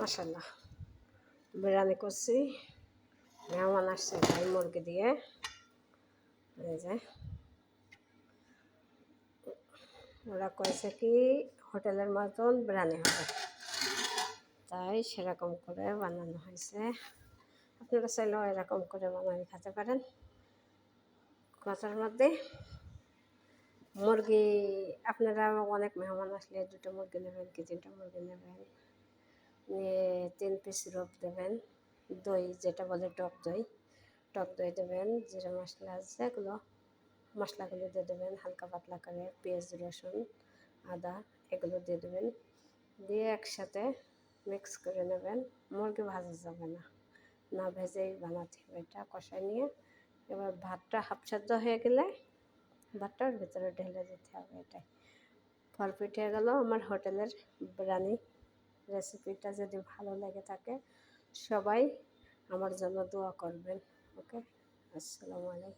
মাশাল্লাহ বিরিয়ানি করছি, মেহমান আসছে তাই মুরগি দিয়ে। এই যে ওরা কয়েছে কি হোটেলের মতন বিরিয়ানি হবে, তাই সেরকম করে বানানো হয়েছে। আপনারা চাইলেও এরকম করে বানিয়ে খেতে পারেন। কষার মধ্যে মুরগি আপনারা অনেক মেহমান আসলে 2টা মুরগি নেবেন কি 3টা মুরগি নেবেন, নিয়ে 3 পিস রোপ দেবেন, দই যেটা বলে টক দই দেবেন, জিরা মশলা যেগুলো মশলাগুলো দিয়ে দেবেন, হালকা পাতলা করে পেঁয়াজ রসুন আদা এগুলো দিয়ে দেবেন, দিয়ে একসাথে মিক্স করে নেবেন। মুরগি ভাজা যাবে না, না ভেজেই বানাতে হবে। এটা কষায় নিয়ে এবার ভাতটা হাফ সেদ্ধ হয়ে গেলে ভাতটার ভিতরে ঢেলে দিতে হবে। এটাই ফলফিট হয়ে গেল আমার হোটেলের বিরিয়ানি। রেসিপিটা যদি ভালো লেগে থাকে সবাই আমার জন্য দোয়া করবেন। ওকে, আসসালামু আলাইকুম।